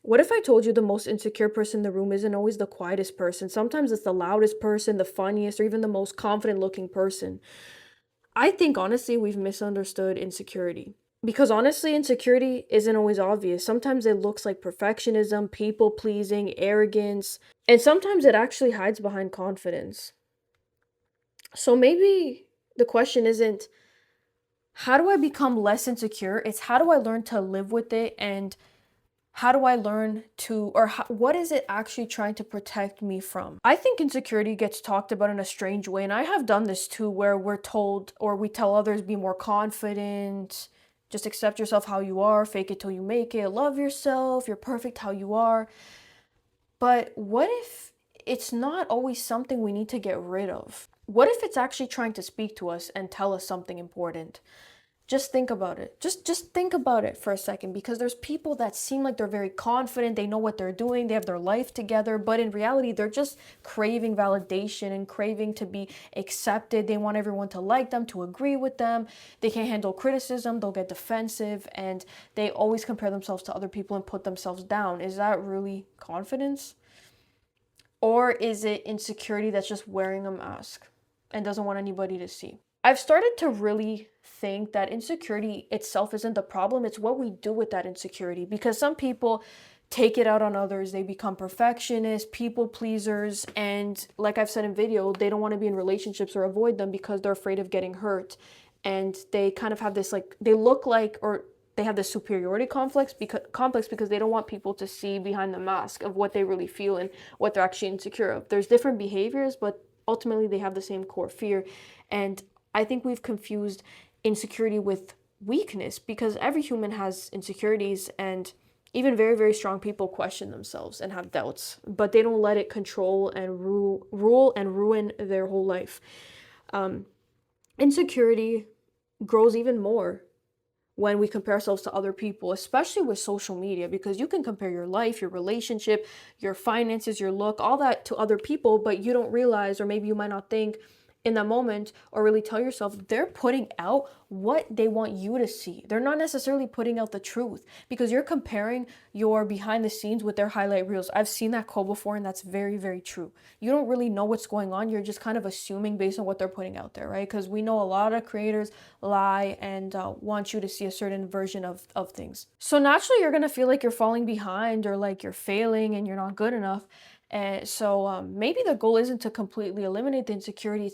What if I told you the most insecure person in the room isn't always the quietest person? Sometimes it's the loudest person, the funniest, or even the most confident looking person. I think honestly, we've misunderstood insecurity. Because honestly, insecurity isn't always obvious. Sometimes it looks like perfectionism, people pleasing, arrogance, and sometimes it actually hides behind confidence. So maybe the question isn't, how do I become less insecure? It's how do I learn to live with it, and how do I learn to, or what is it actually trying to protect me from? I think insecurity gets talked about in a strange way, and I have done this too, where we're told or we tell others be more confident, just accept yourself how you are, fake it till you make it, love yourself, you're perfect how you are. But what if it's not always something we need to get rid of? What if it's actually trying to speak to us and tell us something important? Just think about it. Just think about it for a second, because there's people that seem like they're very confident, they know what they're doing, they have their life together, but in reality they're just craving validation and craving to be accepted. They want everyone to like them, to agree with them. They can't handle criticism, they'll get defensive, and they always compare themselves to other people and put themselves down. Is that really confidence? Or is it insecurity that's just wearing a mask and doesn't want anybody to see? I've started to really think that insecurity itself isn't the problem, it's what we do with that insecurity. Because some people take it out on others, they become perfectionists, people pleasers, and like I've said in video, they don't want to be in relationships or avoid them because they're afraid of getting hurt. And they kind of have this, like, they look like, or they have this superiority complex because they don't want people to see behind the mask of what they really feel and what they're actually insecure of. There's different behaviors, but ultimately they have the same core fear. And I think we've confused insecurity with weakness, because every human has insecurities, and even very, very strong people question themselves and have doubts, but they don't let it control and rule and ruin their whole life. Um, Insecurity grows even more when we compare ourselves to other people, especially with social media, because you can compare your life, your relationship, your finances, your look, all that to other people, but you don't realize, or maybe you might not think in that moment, or really tell yourself they're putting out what they want you to see. They're not necessarily putting out the truth, because you're comparing your behind the scenes with their highlight reels. I've seen that quote before, and that's very, very true. You don't really know what's going on. You're just kind of assuming based on what they're putting out there, right? Because we know a lot of creators lie and want you to see a certain version of things. So naturally, you're going to feel like you're falling behind, or like you're failing and you're not good enough. And so maybe the goal isn't to completely eliminate the insecurity.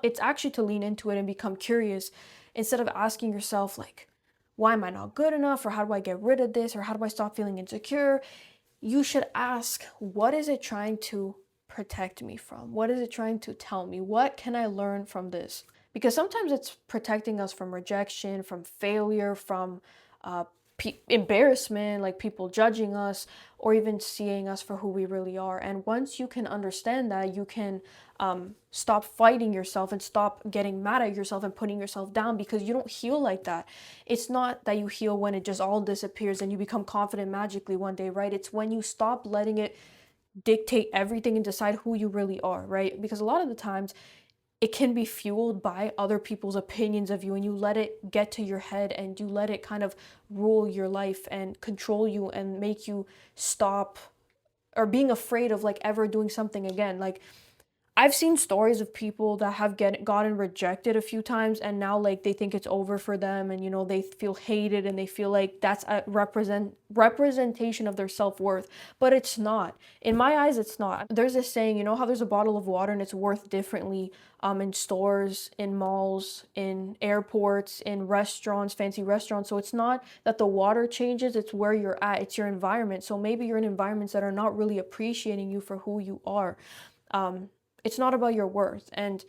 It's actually to lean into it and become curious, instead of asking yourself like, why am I not good enough, or how do I get rid of this, or how do I stop feeling insecure? You should ask, what is it trying to protect me from? What is it trying to tell me? What can I learn from this? Because sometimes it's protecting us from rejection, from failure, from uh, embarrassment, like people judging us, or even seeing us for who we really are. And once you can understand that, you can stop fighting yourself and stop getting mad at yourself and putting yourself down, because you don't heal like that. It's not that you heal when it just all disappears and you become confident magically one day, right? It's when you stop letting it dictate everything and decide who you really are, right? Because a lot of the times it can be fueled by other people's opinions of you, and you let it get to your head and you let it kind of rule your life and control you and make you stop, or being afraid of like ever doing something again. Like, I've seen stories of people that have gotten rejected a few times, and now like they think it's over for them, and they feel hated and they feel like that's a representation of their self-worth, but it's not. In my eyes, it's not. There's this saying, how there's a bottle of water and it's worth differently in stores, in malls, in airports, in restaurants, fancy restaurants. So it's not that the water changes, it's where you're at, it's your environment. So maybe you're in environments that are not really appreciating you for who you are. It's not about your worth. And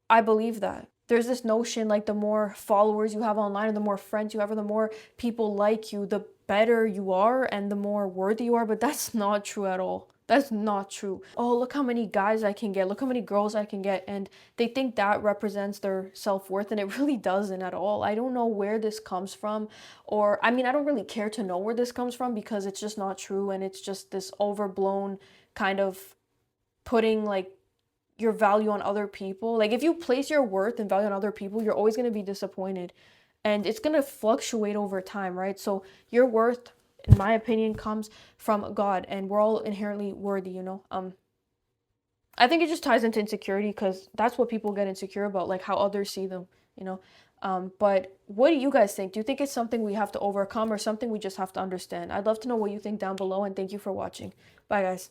I believe that. There's this notion like the more followers you have online, or the more friends you have, or the more people like you, the better you are and the more worthy you are. But that's not true at all. That's not true. Oh, look how many guys I can get. Look how many girls I can get. And they think that represents their self-worth, and it really doesn't at all. I don't know where this comes from. Or, I mean, I don't really care to know where this comes from, because it's just not true. And it's just this overblown kind of putting like your value on other people. Like, if you place your worth and value on other people, you're always going to be disappointed, and it's going to fluctuate over time, right? So your worth in my opinion, comes from God, and we're all inherently worthy, you know. I think it just ties into insecurity because that's what people get insecure about, like how others see them, you know. But what do you guys think? Do you think it's something we have to overcome or something we just have to understand? I'd love to know what you think down below, and thank you for watching. Bye, guys.